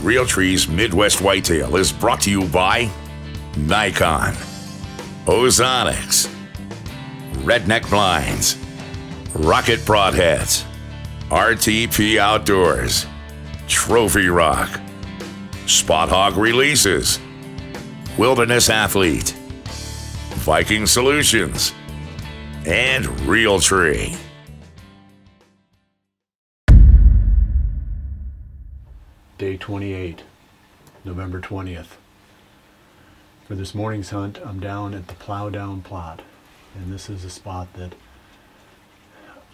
Realtree's Midwest Whitetail is brought to you by Nikon, Ozonics, Redneck Blinds, Rocket Broadheads, RTP Outdoors, Trophy Rock, Spot Hog Releases, Wilderness Athlete, Viking Solutions, and Realtree. Day 28, November 20th. For this morning's hunt, I'm down at the Plow Down Plot, and this is a spot that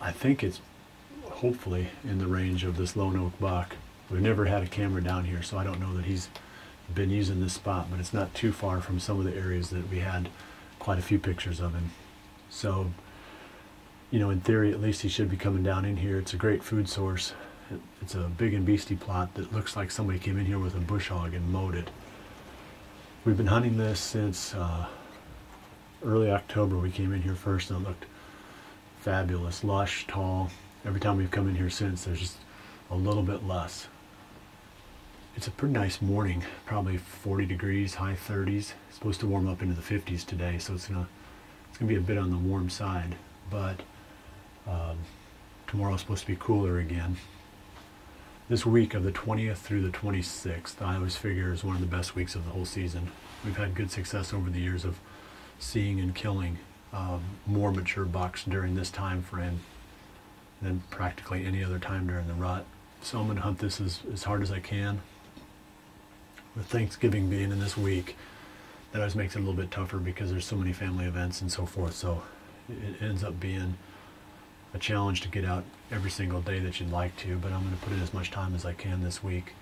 I think it's hopefully in the range of this lone oak buck. We've never had a camera down here, so I don't know that he's been using this spot, but it's not too far from some of the areas that we had quite a few pictures of him. So, you know, in theory, at least he should be coming down in here. It's a great food source. It's a Big N Beasty plot that looks like somebody came in here with a bush hog and mowed it. We've been hunting this since early October. We came in here first and it looked fabulous, lush, tall. Every time we've come in here since, there's just a little bit less. It's a pretty nice morning, probably 40 degrees, high 30s. It's supposed to warm up into the 50s today, so it's gonna be a bit on the warm side, but tomorrow's supposed to be cooler again. This week of the 20th through the 26th, I always figure is one of the best weeks of the whole season. We've had good success over the years of seeing and killing more mature bucks during this time frame than practically any other time during the rut. So I'm going to hunt this as hard as I can. With Thanksgiving being in this week, that always makes it a little bit tougher because there's so many family events and so forth. So it ends up being a challenge to get out every single day that you'd like to, but I'm going to put in as much time as I can this week.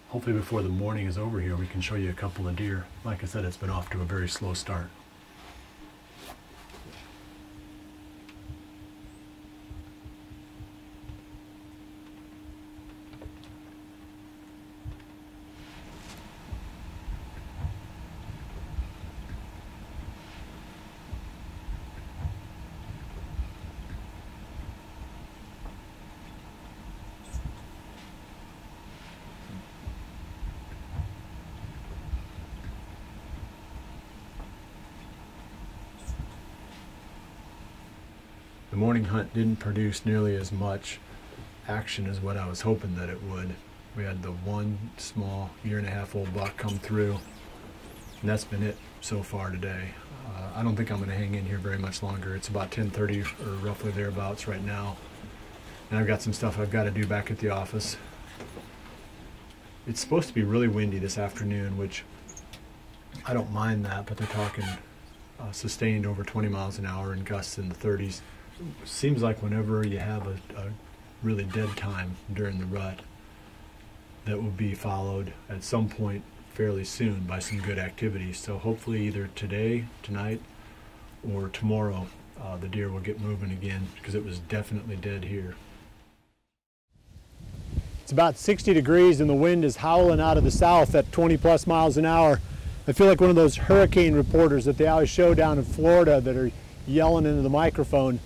Hopefully before the morning is over here, we can show you a couple of deer. Like I said, it's been off to a very slow start. The morning hunt didn't produce nearly as much action as what I was hoping that it would. We had the one small 1.5-year-old buck come through, and that's been it so far today. I don't think I'm going to hang in here very much longer. It's about 10:30 or roughly thereabouts right now, and I've got some stuff I've got to do back at the office. It's supposed to be really windy this afternoon, which I don't mind that, but they're talking sustained over 20 miles an hour and gusts in the 30s. Seems like whenever you have a really dead time during the rut, that will be followed at some point fairly soon by some good activity. So hopefully either today, tonight, or tomorrow the deer will get moving again, because it was definitely dead here. It's about 60 degrees and the wind is howling out of the south at 20+ miles an hour. I feel like one of those hurricane reporters that they always show down in Florida that are yelling into the microphone.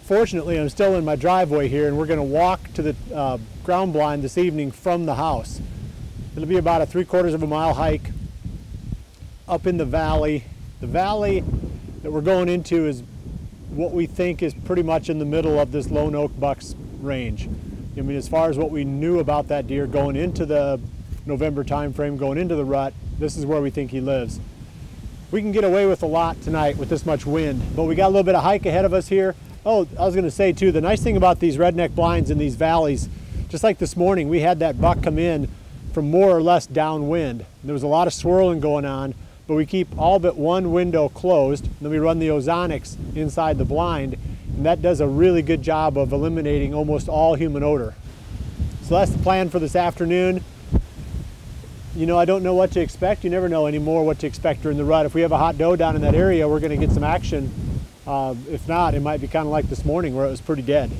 Fortunately, I'm still in my driveway here, and we're going to walk to the ground blind this evening from the house. It'll be about a 3/4 of a mile hike up in the valley. The valley that we're going into is what we think is pretty much in the middle of this lone oak buck's range. I mean, as far as what we knew about that deer going into the November time frame, going into the rut, this is where we think he lives. We can get away with a lot tonight with this much wind, but we got a little bit of hike ahead of us here. Oh, I was going to say too, the nice thing about these redneck blinds in these valleys, just like this morning, we had that buck come in from more or less downwind. There was a lot of swirling going on, but we keep all but one window closed. Then we run the ozonics inside the blind, and that does a really good job of eliminating almost all human odor. So that's the plan for this afternoon. You know, I don't know what to expect. You never know anymore what to expect during the rut. If we have a hot doe down in that area, we're going to get some action. If not, it might be kind of like this morning where it was pretty dead.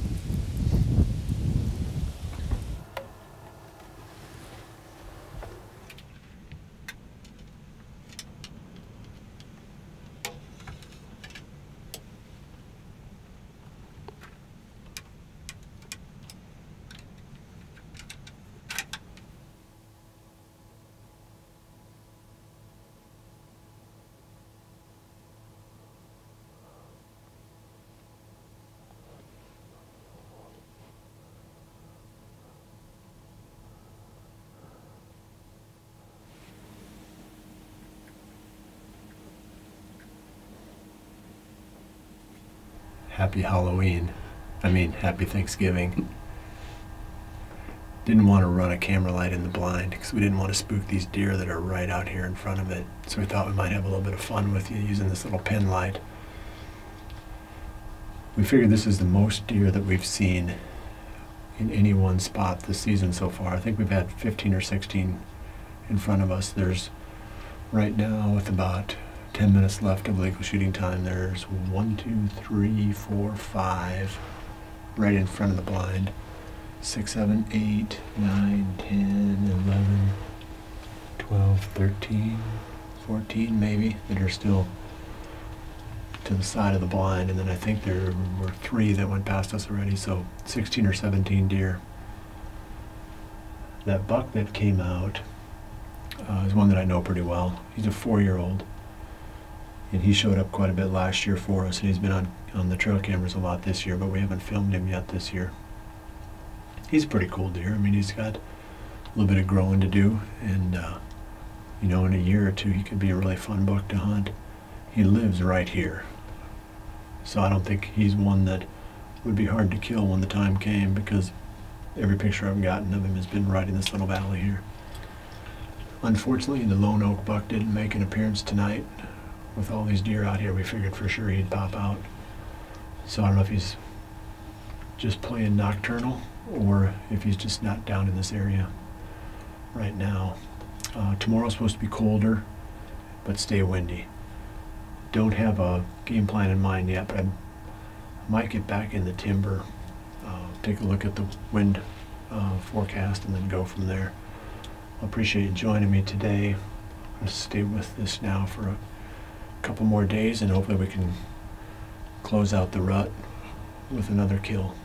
Happy Halloween. Happy Thanksgiving. Didn't want to run a camera light in the blind because we didn't want to spook these deer that are right out here in front of it. So we thought we might have a little bit of fun with you using this little pin light. We figured this is the most deer that we've seen in any one spot this season so far. I think we've had 15 or 16 in front of us. There's right now, with about 10 minutes left of legal shooting time, there's 1, 2, 3, 4, 5 right in front of the blind. 6, 7, 8, 9, 10, 11, 12, 13, 14 maybe that are still to the side of the blind, and then I think there were 3 that went past us already, so 16 or 17 deer. That buck that came out is one that I know pretty well. He's a 4-year-old, and he showed up quite a bit last year for us, and he's been on the trail cameras a lot this year, but we haven't filmed him yet this year. He's a pretty cool deer. He's got a little bit of growing to do, and in a year or 2 he could be a really fun buck to hunt. He lives right here, so I don't think he's one that would be hard to kill when the time came, because every picture I've gotten of him has been right in this little valley here. Unfortunately, the lone oak buck didn't make an appearance tonight. With all these deer out here, we figured for sure he'd pop out. So I don't know if he's just playing nocturnal or if he's just not down in this area right now. Tomorrow's supposed to be colder, but stay windy. Don't have a game plan in mind yet, but I might get back in the timber, take a look at the wind forecast, and then go from there. I appreciate you joining me today. I'll stay with this now for a couple more days, and hopefully we can close out the rut with another kill.